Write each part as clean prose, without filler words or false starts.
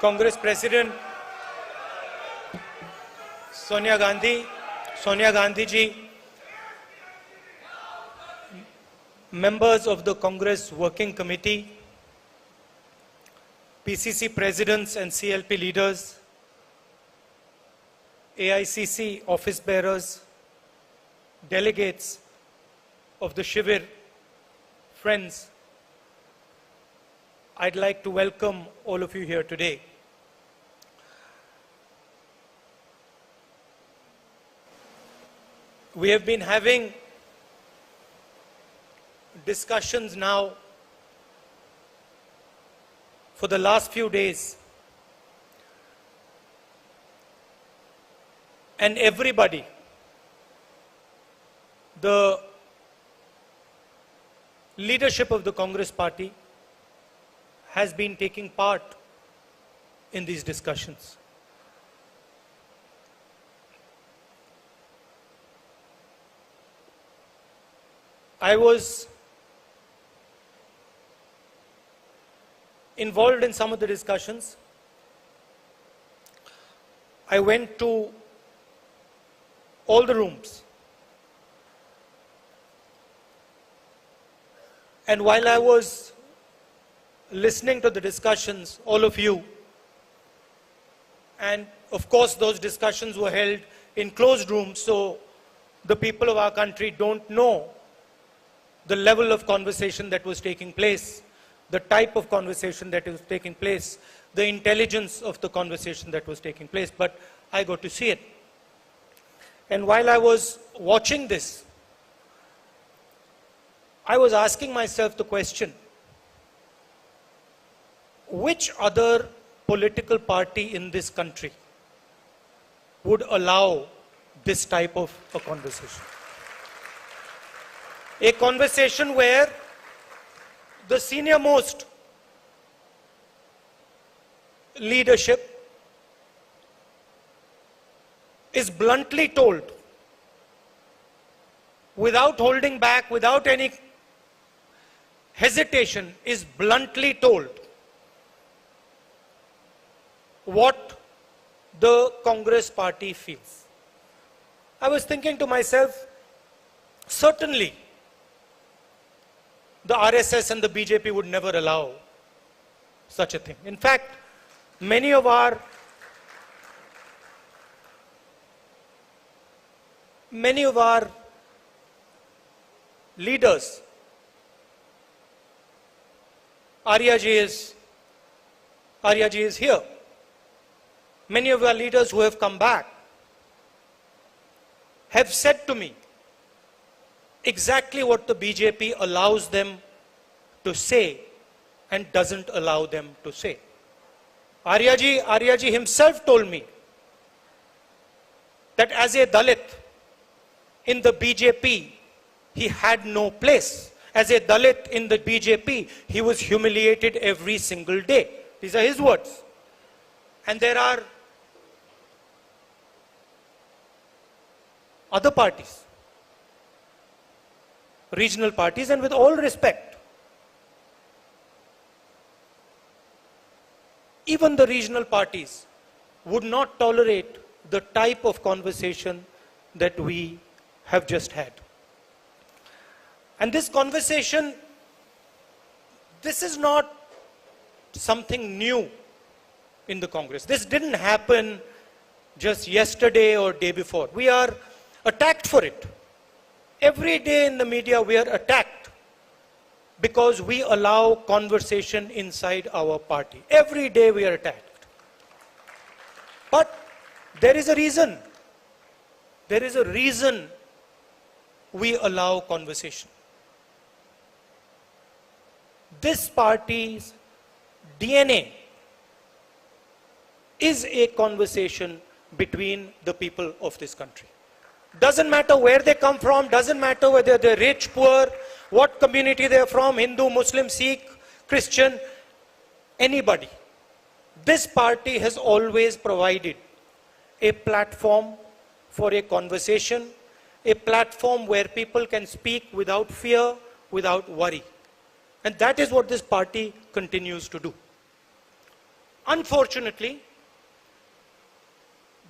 Congress President Sonia Gandhi ji, members of the Congress Working Committee, PCC presidents and CLP leaders, AICC office bearers, delegates of the Shivir, friends, I'd like to welcome all of you here today. We have been having discussions now for the last few days, and everybody, the leadership of the Congress Party has been taking part in these discussions. I was involved in some of the discussions. I went to all the rooms. And while I was listening to the discussions, all of you, and of course those discussions were held in closed rooms, so the people of our country don't know the level of conversation that was taking place, the type of conversation that was taking place, the intelligence of the conversation that was taking place, but I got to see it. And while I was watching this, I was asking myself the question, which other political party in this country would allow this type of a conversation? A conversation where the senior most leadership is bluntly told, without holding back, without any hesitation, is bluntly told what the Congress Party feels. I was thinking to myself, certainly the RSS and the BJP would never allow such a thing. In fact, many of our leaders, Arya ji is here. Many of our leaders who have come back have said to me exactly what the BJP allows them to say and doesn't allow them to say. Arya ji himself told me that as a Dalit in the BJP, he had no place. As a Dalit in the BJP, he was humiliated every single day. These are his words. And there are other parties, regional parties, and with all respect, even the regional parties would not tolerate the type of conversation that we have just had. And this conversation, this is not something new in the Congress. This didn't happen just yesterday or day before. We are attacked for it. Every day in the media we are attacked because we allow conversation inside our party. Every day we are attacked. But there is a reason. There is a reason we allow conversation. This party's DNA is a conversation between the people of this country. Doesn't matter where they come from, doesn't matter whether they're rich, poor, what community they're from, Hindu, Muslim, Sikh, Christian, anybody. This party has always provided a platform for a conversation, a platform where people can speak without fear, without worry. And that is what this party continues to do. Unfortunately,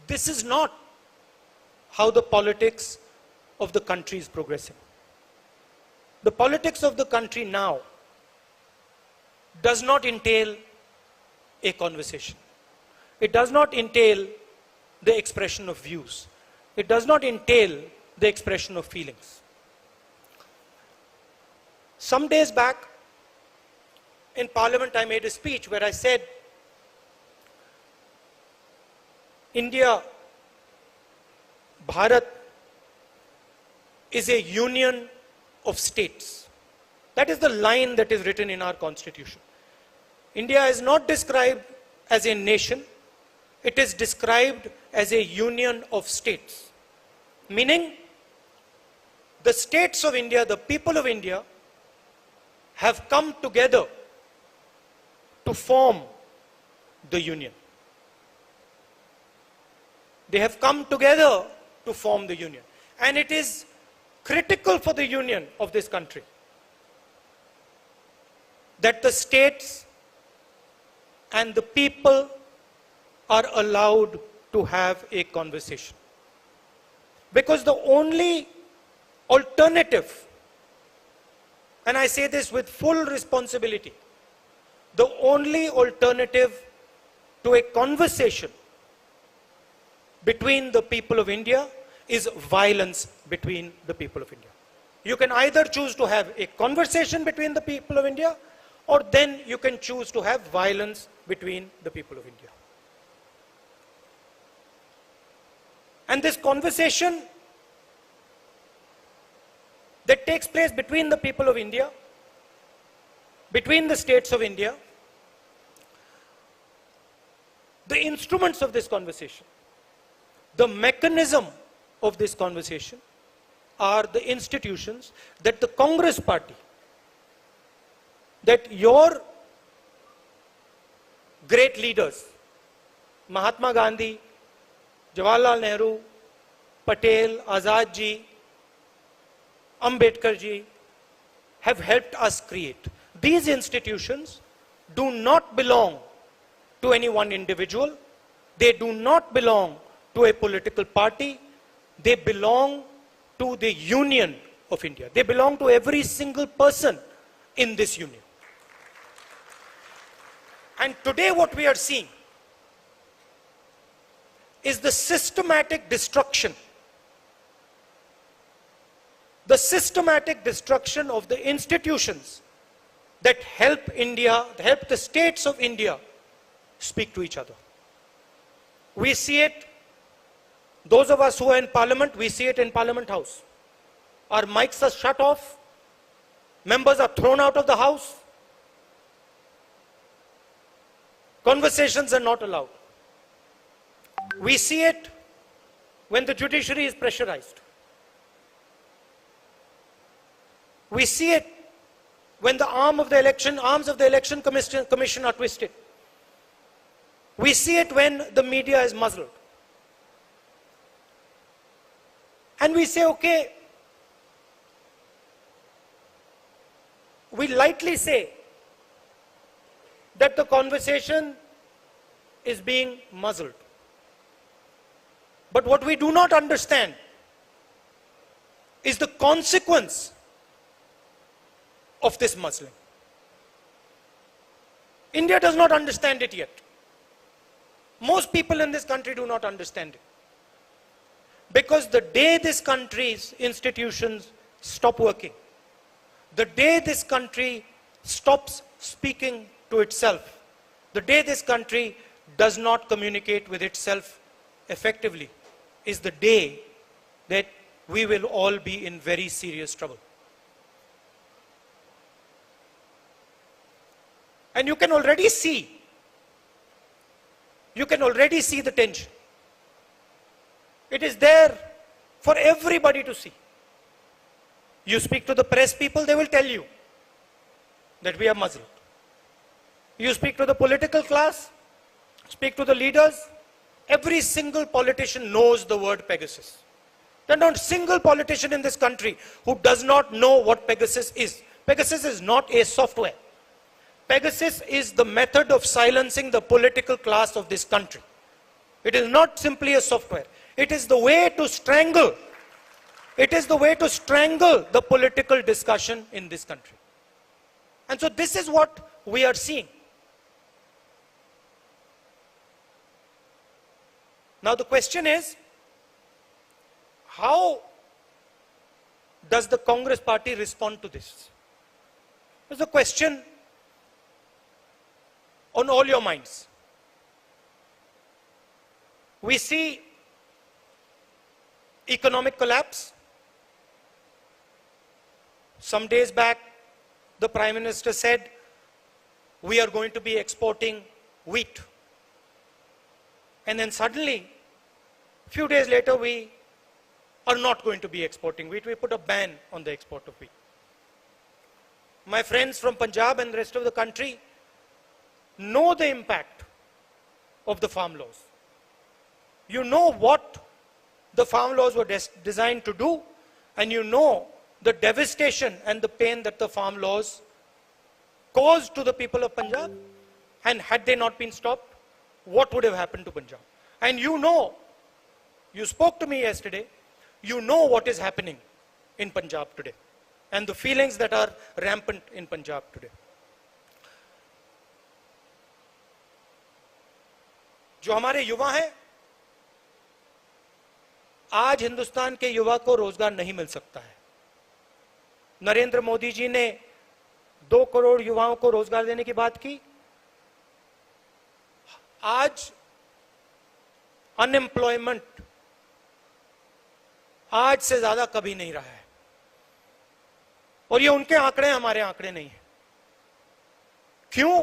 this is not how the politics of the country is progressing. The politics of the country now does not entail a conversation. It does not entail the expression of views. It does not entail the expression of feelings. Some days back, in Parliament, I made a speech where I said, India, Bharat, is a union of states. That is the line that is written in our constitution. India is not described as a nation. It is described as a union of states. Meaning, the states of India, the people of India, have come together to form the union. They have come together to form the union. And it is critical for the union of this country that the states and the people are allowed to have a conversation. Because the only alternative, and I say this with full responsibility, the only alternative to a conversation between the people of India is violence between the people of India. You can either choose to have a conversation between the people of India, or then you can choose to have violence between the people of India. And this conversation that takes place between the people of India, between the states of India, the instruments of this conversation, the mechanism of this conversation are the institutions that the Congress party, that your great leaders, Mahatma Gandhi, Jawaharlal Nehru, Patel, Azad ji, Ambedkar ji, have helped us create. These institutions do not belong to any one individual. They do not belong to a political party. They belong to the union of India. They belong to every single person in this union. And today what we are seeing is the systematic destruction of the institutions that help India, help the states of India speak to each other. We see it, those of us who are in Parliament, we see it in Parliament House. Our mics are shut off, members are thrown out of the House, conversations are not allowed. We see it when the judiciary is pressurized. We see it when the arms of the election commission are twisted. We see it when the media is muzzled. And we say, okay, we lightly say that the conversation is being muzzled. But what we do not understand is the consequence of this muzzling. India does not understand it yet. Most people in this country do not understand it. Because the day this country's institutions stop working, the day this country stops speaking to itself, the day this country does not communicate with itself effectively, is the day that we will all be in very serious trouble. And you can already see the tension. It is there for everybody to see. You speak to the press people, they will tell you that we are muzzled. You speak to the political class, speak to the leaders, every single politician knows the word Pegasus. There is not a single politician in this country who does not know what Pegasus is. Pegasus is not a software. Pegasus is the method of silencing the political class of this country. It is not simply a software. It is the way to strangle. It is the way to strangle the political discussion in this country. And so this is what we are seeing. Now the question is, how does the Congress party respond to this? It's a question on all your minds. We see economic collapse. Some days back, the Prime Minister said, we are going to be exporting wheat. And then suddenly, a few days later, we are not going to be exporting wheat. We put a ban on the export of wheat. My friends from Punjab and the rest of the country know the impact of the farm laws. You know what the farm laws were designed to do, and you know the devastation and the pain that the farm laws caused to the people of Punjab. And had they not been stopped, what would have happened to Punjab? And you know, you spoke to me yesterday, you know what is happening in Punjab today and the feelings that are rampant in Punjab today. जो हमारे युवा हैं, आज हिंदुस्तान के युवा को रोजगार नहीं मिल सकता है. नरेंद्र मोदी जी ने 2 करोड़ युवाओं को रोजगार देने की बात की. आज अनएम्प्लॉयमेंट आज से ज्यादा कभी नहीं रहा है. और ये उनके आंकड़े, हमारे आंकड़े नहीं है. क्यों?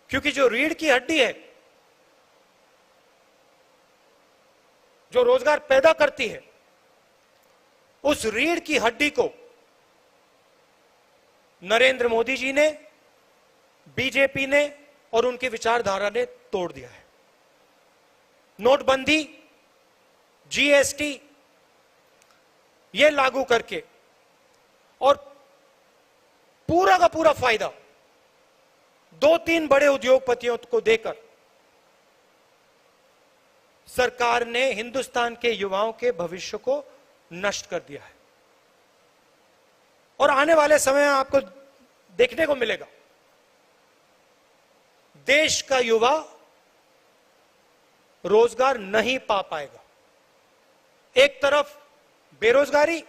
क्योंकि जो रीढ़ की हड्डी है, जो रोजगार पैदा करती है, उस रीढ़ की हड्डी को नरेंद्र मोदी जी ने, बीजेपी ने और उनकी विचारधारा ने तोड़ दिया है. नोटबंदी, जीएसटी ये लागू करके और पूरा का पूरा फायदा 2-3 बड़े उद्योगपतियों को देकर सरकार ने हिंदुस्तान के युवाओं के भविष्य को नष्ट कर दिया है. और आने वाले समय में आपको देखने को मिलेगा, देश का युवा रोजगार नहीं पा पाएगा. एक तरफ बेरोजगारी,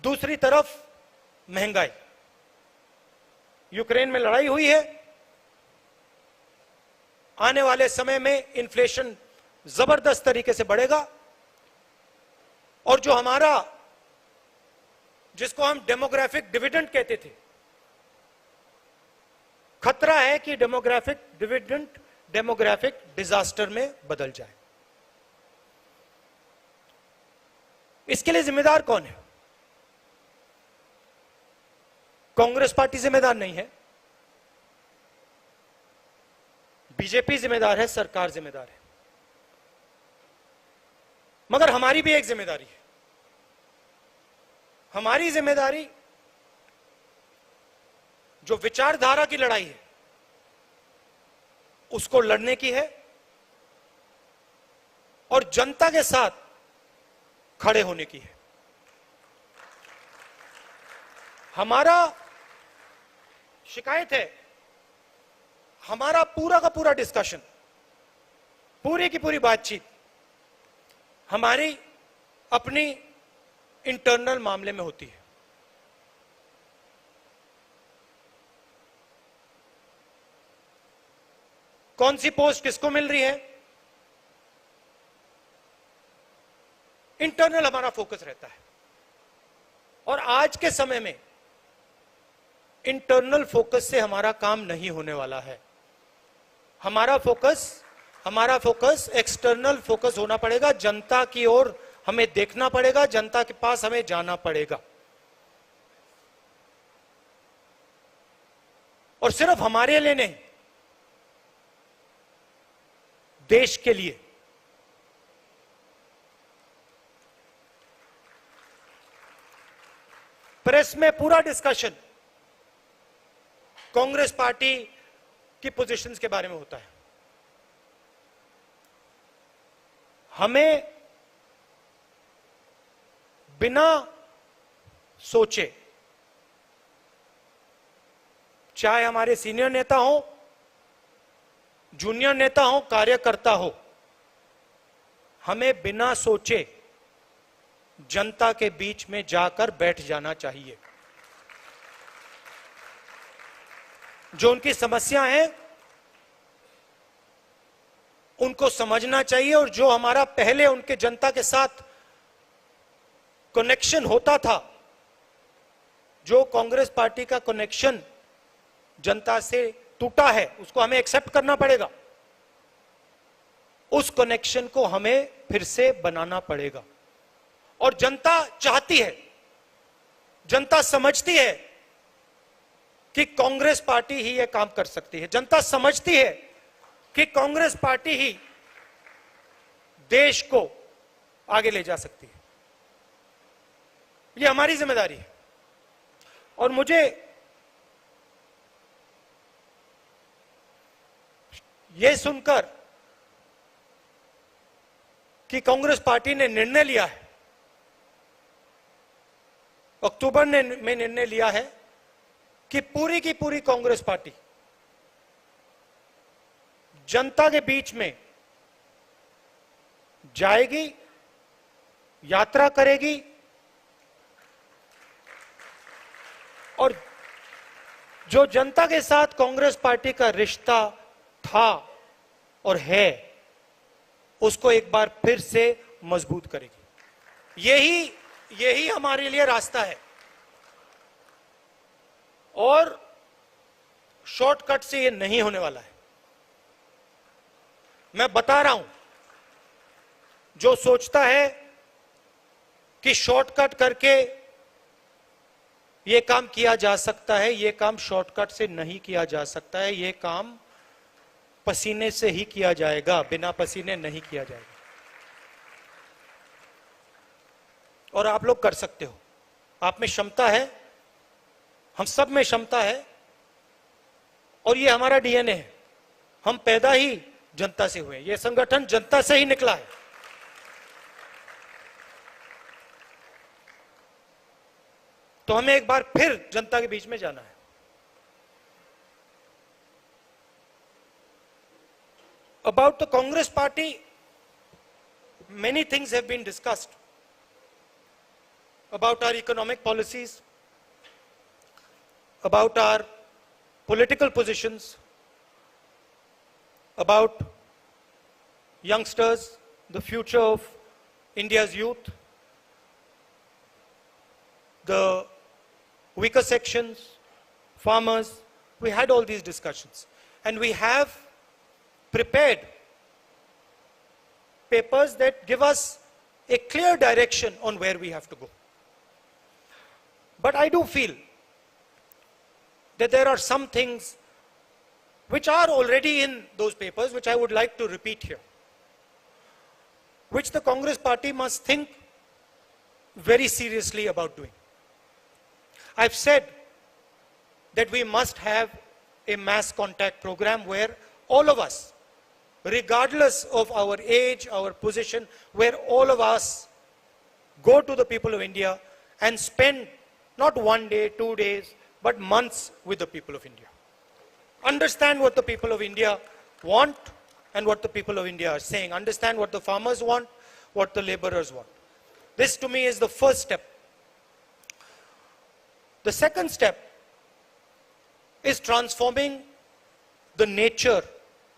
दूसरी तरफ महंगाई. यूक्रेन में लड़ाई हुई है. आने वाले समय में इन्फ्लेशन जबरदस्त तरीके से बढ़ेगा. और जो हमारा, जिसको हम डेमोग्राफिक डिविडेंड कहते थे, खतरा है कि डेमोग्राफिक डिविडेंड डेमोग्राफिक डिजास्टर में बदल जाए. इसके लिए जिम्मेदार कौन है? कांग्रेस पार्टी जिम्मेदार नहीं है, बीजेपी जिम्मेदार है, सरकार जिम्मेदार है. मगर हमारी भी एक जिम्मेदारी है. हमारी जिम्मेदारी जो विचारधारा की लड़ाई है उसको लड़ने की है और जनता के साथ खड़े होने की है. हमारा शिकायत है, हमारा पूरा का पूरा डिस्कशन, पूरी की पूरी बातचीत हमारी अपनी इंटरनल मामले में होती है. कौन सी पोस्ट किसको मिल रही है, इंटरनल हमारा फोकस रहता है. और आज के समय में इंटरनल फोकस से हमारा काम नहीं होने वाला है. हमारा फोकस एक्सटर्नल फोकस होना पड़ेगा. जनता की ओर हमें देखना पड़ेगा, जनता के पास हमें जाना पड़ेगा. और सिर्फ हमारे लिए नहीं, देश के लिए. प्रेस में पूरा डिस्कशन कांग्रेस पार्टी की पोजीशंस के बारे में होता है। हमें बिना सोचे, चाहे हमारे सीनियर नेता हो, जूनियर नेता हो, कार्यकर्ता हो, हमें बिना सोचे जनता के बीच में जाकर बैठ जाना चाहिए। जो उनकी समस्या है उनको समझना चाहिए, और जो हमारा पहले उनके जनता के साथ कनेक्शन होता था, जो कांग्रेस पार्टी का कनेक्शन जनता से टूटा है, उसको हमें एक्सेप्ट करना पड़ेगा। उस कनेक्शन को हमें फिर से बनाना पड़ेगा। और जनता चाहती है, जनता समझती है कि कांग्रेस पार्टी ही यह काम कर सकती है। जनता समझती है कि कांग्रेस पार्टी ही देश को आगे ले जा सकती है। यह हमारी जिम्मेदारी है। और मुझे यह सुनकर कि कांग्रेस पार्टी ने निर्णय लिया है, अक्टूबर में निर्णय लिया है कि पूरी की पूरी कांग्रेस पार्टी जनता के बीच में जाएगी, यात्रा करेगी, और जो जनता के साथ कांग्रेस पार्टी का रिश्ता था और है, उसको एक बार फिर से मजबूत करेगी। यही हमारे लिए रास्ता है। और शॉर्टकट से ये नहीं होने वाला है। मैं बता रहा हूं, जो सोचता है कि शॉर्टकट करके ये काम किया जा सकता है, ये काम शॉर्टकट से नहीं किया जा सकता है। ये काम पसीने से ही किया जाएगा, बिना पसीने नहीं किया जाएगा। और आप लोग कर सकते हो, आप में क्षमता है, हम सब में क्षमता है, और ये हमारा डीएनए है। हम पैदा ही जनता से हुए, ये संगठन जनता से ही निकला है। तो हमें एक बार फिर जनता के बीच में जाना है। About the Congress party, many things have been discussed about our economic policies, about our political positions, about youngsters, the future of India's youth, the weaker sections, farmers. We had all these discussions, and we have prepared papers that give us a clear direction on where we have to go. But I do feel that there are some things which are already in those papers, which I would like to repeat here, which the Congress party must think very seriously about doing. I've said that we must have a mass contact program where all of us, regardless of our age, our position, where all of us go to the people of India and spend not 1 day, 2 days, but months with the people of India. Understand what the people of India want and what the people of India are saying. Understand what the farmers want, what the laborers want. This to me is the first step. The second step is transforming the nature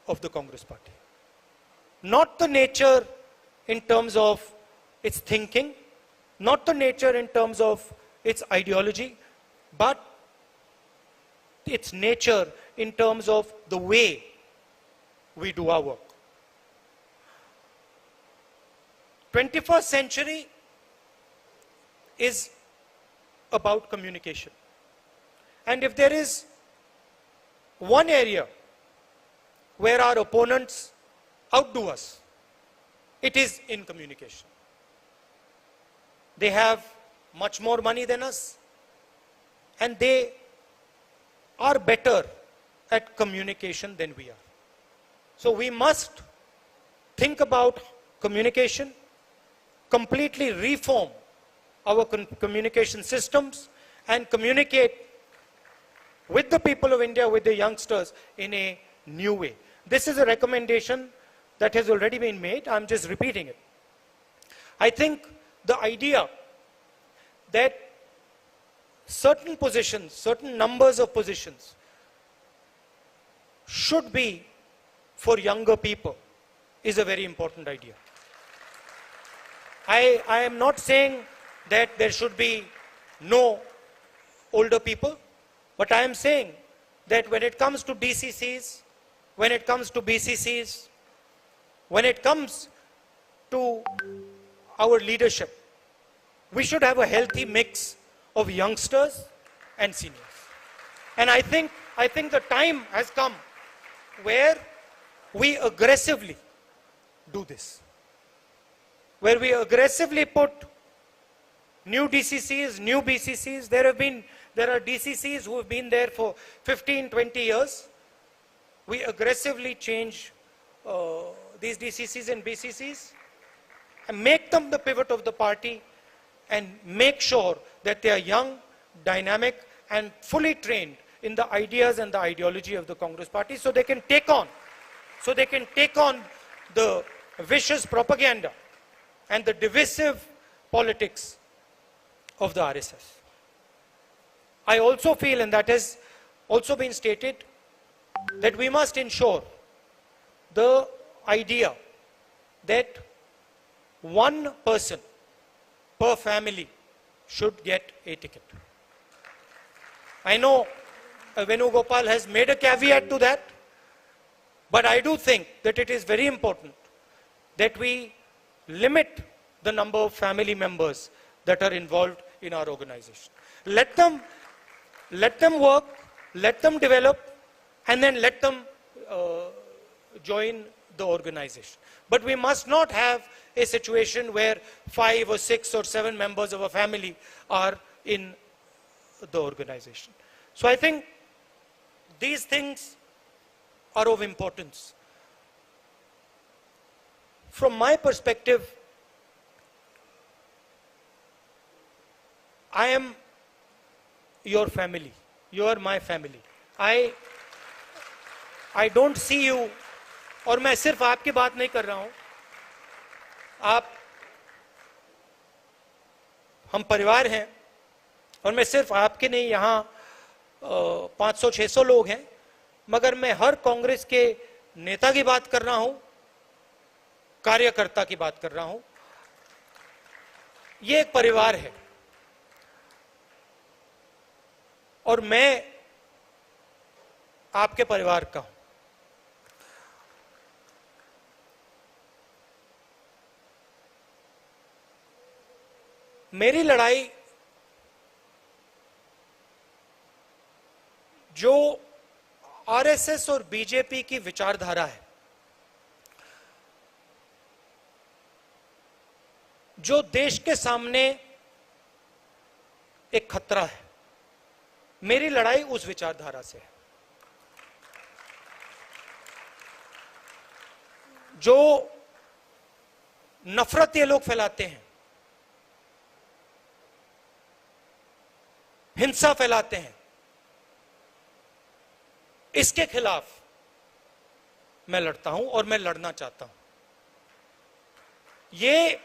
of the Congress party. Not the nature in terms of its thinking, not the nature in terms of its ideology, but its nature in terms of the way we do our work. 21st century is about communication. And if there is one area where our opponents outdo us, it is in communication. They have much more money than us, and they are better at communication than we are. So we must think about communication, completely reform our communication systems, and communicate with the people of India, with the youngsters, in a new way. This is a recommendation that has already been made. I'm just repeating it. I think the idea that certain positions, certain numbers of positions should be for younger people is a very important idea. I am not saying that there should be no older people, but I am saying that when it comes to DCCs, when it comes to BCCs, when it comes to our leadership, we should have a healthy mix of youngsters and seniors. And I think the time has come where we aggressively do this, where we aggressively put new DCCs, new BCCs. There are DCCs who have been there for 15, 20 years. We aggressively change these DCCs and BCCs and make them the pivot of the party, and make sure that they are young, dynamic, and fully trained in the ideas and the ideology of the Congress party, so they can take on the vicious propaganda and the divisive politics of the RSS. I also feel, and that has also been stated, that we must ensure the idea that one person per family should get a ticket. I know Venugopal has made a caveat to that, but I do think that it is very important that we limit the number of family members that are involved in our organization. Let them work, let them develop, and then let them join the organization. But we must not have a situation where 5 or 6 or 7 members of a family are in the organization. So I think these things are of importance. From my perspective, I am your family. You are my family. I don't see you, और मैं सिर्फ आपकी बात नहीं कर रहा हूं, हम परिवार हैं, और मैं सिर्फ आपके नहीं, यहां 500-600 लोग हैं, मगर मैं हर कांग्रेस के नेता की बात कर रहा हूं, कार्यकर्ता की बात कर रहा हूं. ये एक परिवार है, और मैं आपके परिवार का हूं. मेरी लड़ाई जो आरएसएस और बीजेपी की विचारधारा है, जो देश के सामने एक खतरा है, मेरी लड़ाई उस विचारधारा से है. जो नफरत ये लोग फैलाते हैं, हिंसा फैलाते हैं, इसके खिलाफ मैं लड़ता हूं और मैं लड़ना चाहता हूं. ये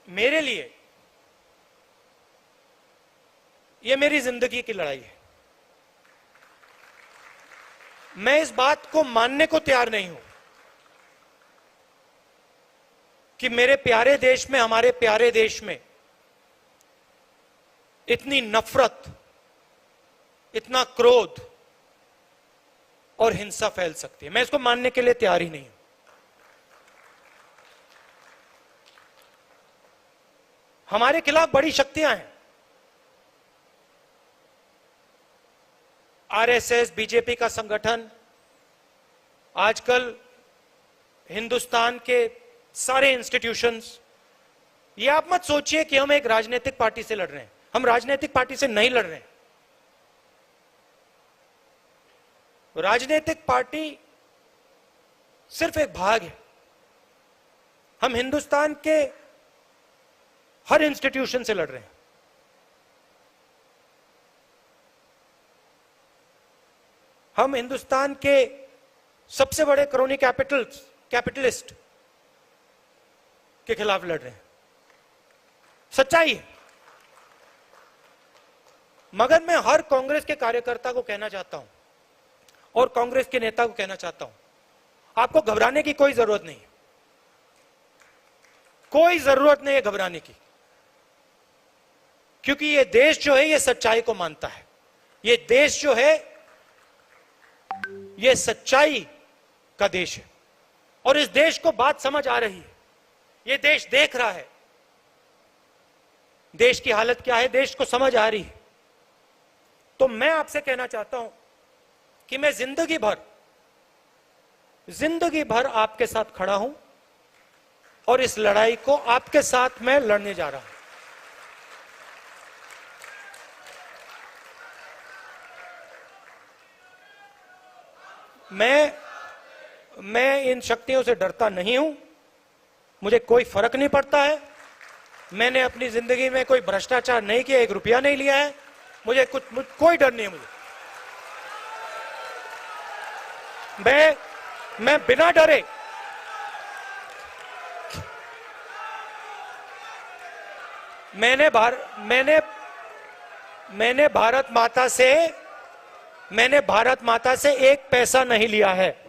मेरे लिए, ये मेरी जिंदगी की लड़ाई है. मैं इस बात को मानने को तैयार नहीं हूं कि मेरे प्यारे देश में, हमारे प्यारे देश में इतनी नफरत, इतना क्रोध और हिंसा फैल सकती है. मैं इसको मानने के लिए तैयार ही नहीं हूं. हमारे खिलाफ बड़ी शक्तियां हैं. आरएसएस, बीजेपी का संगठन, आजकल हिंदुस्तान के सारे इंस्टीट्यूशंस. ये आप मत सोचिए कि हम एक राजनीतिक पार्टी से लड़ रहे हैं. हम राजनीतिक पार्टी से नहीं लड़ रहे हैं. राजनीतिक पार्टी सिर्फ एक भाग है। हम हिंदुस्तान के हर इंस्टीट्यूशन से लड़ रहे हैं। हम हिंदुस्तान के सबसे बड़े क्रोनी कैपिटलिस्ट के खिलाफ लड़ रहे हैं। सच्चाई है। मगर मैं हर कांग्रेस के कार्यकर्ता को कहना चाहता हूं और कांग्रेस के नेता को कहना चाहता हूं, आपको घबराने की कोई जरूरत नहीं है। कोई जरूरत नहीं है घबराने की, क्योंकि ये देश जो है ये सच्चाई को मानता है। ये देश जो है ये सच्चाई का देश है और इस देश को बात समझ आ रही है। ये देश देख रहा है देश की हालत क्या है, देश को समझ आ रही है। तो मैं आपसे कहना चाहता हूं कि मैं जिंदगी भर आपके साथ खड़ा हूं और इस लड़ाई को आपके साथ मैं लड़ने जा रहा हूं। मैं इन शक्तियों से डरता नहीं हूं। मुझे कोई फर्क नहीं पड़ता है। मैंने अपनी जिंदगी में कोई भ्रष्टाचार नहीं किया, 1 रुपया नहीं लिया है। मुझे कोई डर नहीं है। मैं बिना डरे मैंने भारत माता से 1 पैसा नहीं लिया है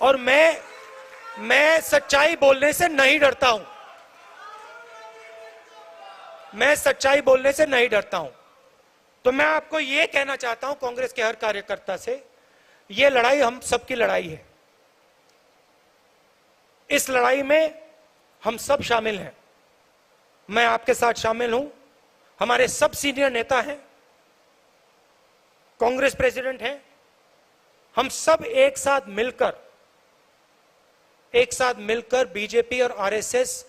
और मैं सच्चाई बोलने से नहीं डरता हूं। मैं सच्चाई बोलने से नहीं डरता हूं। तो मैं आपको यह कहना चाहता हूं, कांग्रेस के हर कार्यकर्ता से, यह लड़ाई हम सबकी लड़ाई है। इस लड़ाई में हम सब शामिल हैं। मैं आपके साथ शामिल हूं। हमारे सब सीनियर नेता हैं, कांग्रेस प्रेसिडेंट हैं। हम सब एक साथ मिलकर बीजेपी और आरएसएस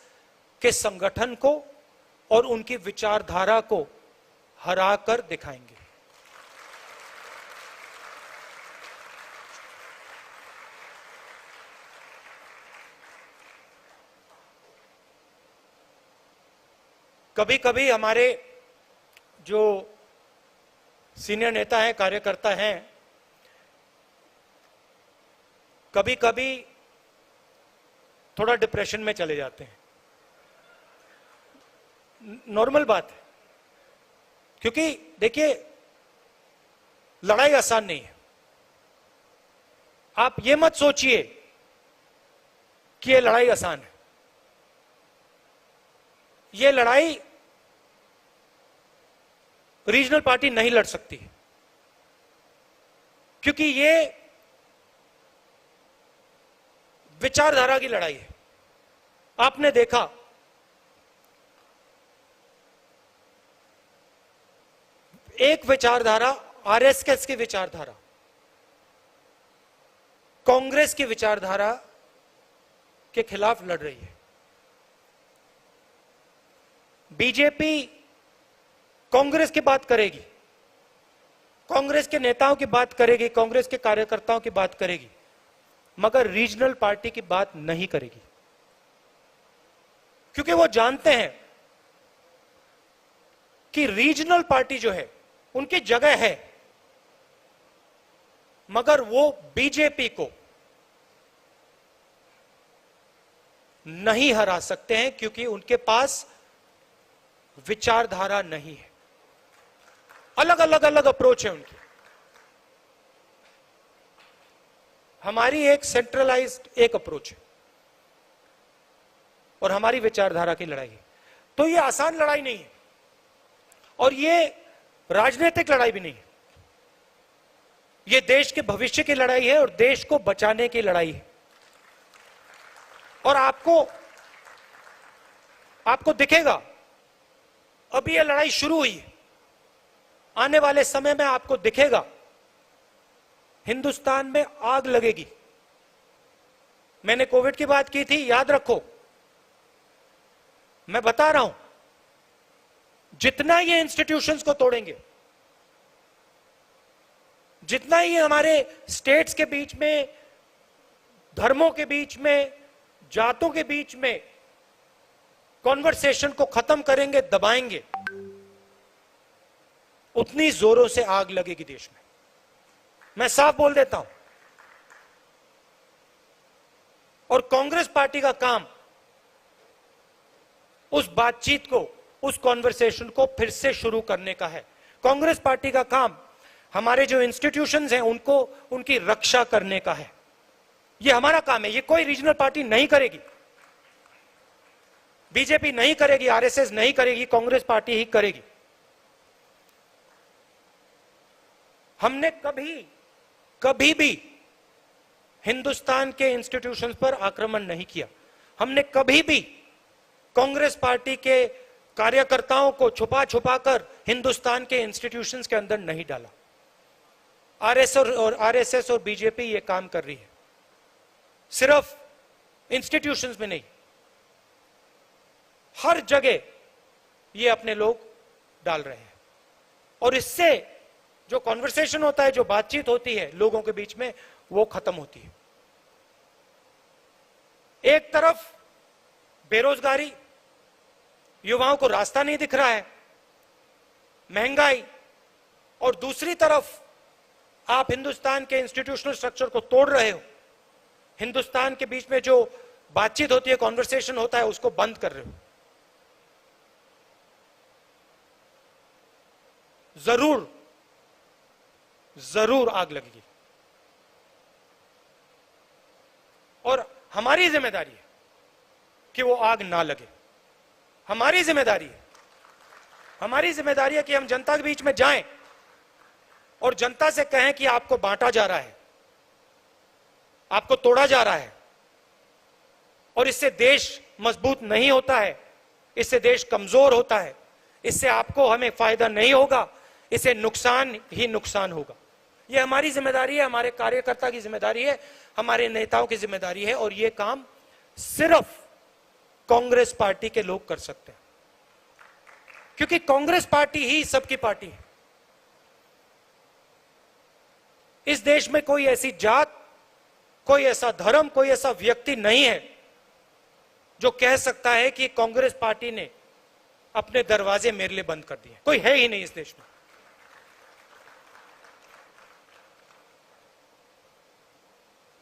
के संगठन को और उनकी विचारधारा को हराकर दिखाएंगे। कभी कभी हमारे जो सीनियर नेता हैं, कार्यकर्ता हैं, कभी कभी थोड़ा डिप्रेशन में चले जाते हैं। नॉर्मल बात है, क्योंकि देखिए लड़ाई आसान नहीं है। आप ये मत सोचिए कि ये लड़ाई आसान है। ये लड़ाई रीजनल पार्टी नहीं लड़ सकती, क्योंकि ये विचारधारा की लड़ाई है। आपने देखा एक विचारधारा आरएसएस की विचारधारा, कांग्रेस की विचारधारा के खिलाफ लड़ रही है। बीजेपी कांग्रेस की बात करेगी, कांग्रेस के नेताओं की बात करेगी, कांग्रेस के कार्यकर्ताओं की बात करेगी, मगर रीजनल पार्टी की बात नहीं करेगी, क्योंकि वो जानते हैं कि रीजनल पार्टी जो है उनकी जगह है, मगर वो बीजेपी को नहीं हरा सकते हैं, क्योंकि उनके पास विचारधारा नहीं है। अलग अलग अप्रोच है उनकी। हमारी एक सेंट्रलाइज्ड एक अप्रोच है और हमारी विचारधारा की लड़ाई है। तो ये आसान लड़ाई नहीं है और ये राजनीतिक लड़ाई भी नहीं है। ये देश के भविष्य की लड़ाई है और देश को बचाने की लड़ाई है। और आपको दिखेगा, अभी ये लड़ाई शुरू हुई है, आने वाले समय में आपको दिखेगा हिंदुस्तान में आग लगेगी। मैंने कोविड की बात की थी, याद रखो, मैं बता रहा हूं, जितना ये इंस्टीट्यूशंस को तोड़ेंगे, जितना ही हमारे स्टेट्स के बीच में, धर्मों के बीच में, जातों के बीच में कॉन्वर्सेशन को खत्म करेंगे, दबाएंगे, उतनी जोरों से आग लगेगी देश में। मैं साफ बोल देता हूं। और कांग्रेस पार्टी का काम उस बातचीत को, उस कॉन्वर्सेशन को फिर से शुरू करने का है। कांग्रेस पार्टी का काम हमारे जो इंस्टीट्यूशंस हैं उनको, उनकी रक्षा करने का है। ये हमारा काम है। ये कोई रीजनल पार्टी नहीं करेगी, बीजेपी नहीं करेगी, आरएसएस नहीं करेगी, कांग्रेस पार्टी ही करेगी। हमने कभी भी हिंदुस्तान के इंस्टीट्यूशंस पर आक्रमण नहीं किया। हमने कभी भी कांग्रेस पार्टी के कार्यकर्ताओं को छुपा छुपा कर हिंदुस्तान के इंस्टीट्यूशंस के अंदर नहीं डाला। आरएसएस और बीजेपी ये काम कर रही है, सिर्फ इंस्टीट्यूशंस में नहीं, हर जगह ये अपने लोग डाल रहे हैं। और इससे जो कॉन्वर्सेशन होता है, जो बातचीत होती है लोगों के बीच में, वो खत्म होती है। एक तरफ बेरोजगारी, युवाओं को रास्ता नहीं दिख रहा है, महंगाई, और दूसरी तरफ आप हिंदुस्तान के इंस्टीट्यूशनल स्ट्रक्चर को तोड़ रहे हो। हिंदुस्तान के बीच में जो बातचीत होती है, कॉन्वर्सेशन होता है, उसको बंद कर रहे हो। जरूर आग लगेगी। और हमारी जिम्मेदारी है कि वो आग ना लगे। हमारी जिम्मेदारी है कि हम जनता के बीच में जाएं और जनता से कहें कि आपको बांटा जा रहा है, आपको तोड़ा जा रहा है, और इससे देश मजबूत नहीं होता है, इससे देश कमजोर होता है, इससे आपको हमें फायदा नहीं होगा, इससे नुकसान ही नुकसान होगा। यह हमारी जिम्मेदारी है, हमारे कार्यकर्ता की जिम्मेदारी है, हमारे नेताओं की जिम्मेदारी है, और यह काम सिर्फ कांग्रेस पार्टी के लोग कर सकते हैं, क्योंकि कांग्रेस पार्टी ही सबकी पार्टी है। इस देश में कोई ऐसी जात, कोई ऐसा धर्म, कोई ऐसा व्यक्ति नहीं है जो कह सकता है कि कांग्रेस पार्टी ने अपने दरवाजे मेरे लिए बंद कर दिए। कोई है ही नहीं इस देश में।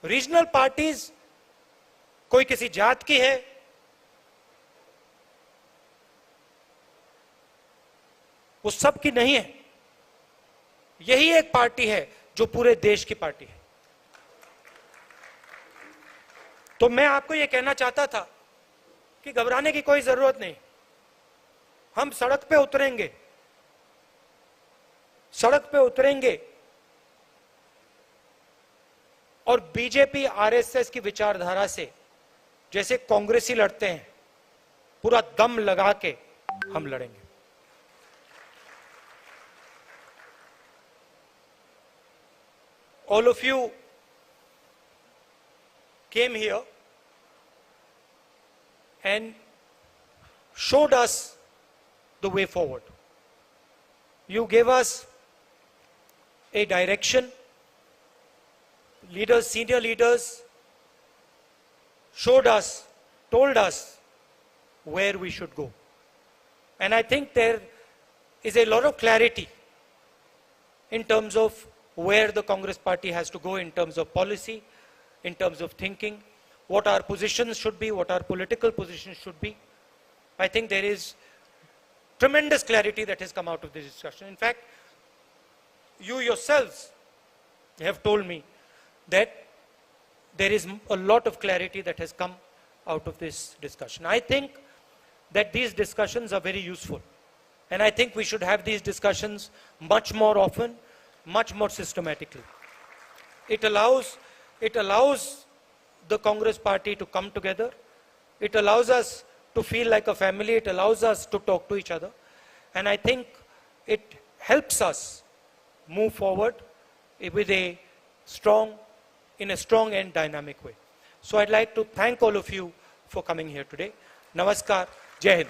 रीजनल पार्टीज, कोई किसी जात की है, वो सब की नहीं है। यही एक पार्टी है जो पूरे देश की पार्टी है। तो मैं आपको यह कहना चाहता था कि घबराने की कोई जरूरत नहीं। हम सड़क पे उतरेंगे और बीजेपी आरएसएस की विचारधारा से जैसे कांग्रेसी लड़ते हैं, पूरा दम लगा के हम लड़ेंगे। All of you came here and showed us the way forward. You gave us a direction. Leaders, senior leaders showed us, told us where we should go. And I think there is a lot of clarity in terms of where the Congress party has to go in terms of policy, in terms of thinking, what our positions should be, what our political positions should be. I think there is tremendous clarity that has come out of this discussion. In fact, you yourselves have told me that there is a lot of clarity that has come out of this discussion. I think that these discussions are very useful. And I think we should have these discussions much more often, much more systematically. It allows the Congress party to come together. It allows us to feel like a family. It allows us to talk to each other. And I think it helps us move forward with in a strong and dynamic way. So I'd like to thank all of you for coming here today. Namaskar. Jai Hind.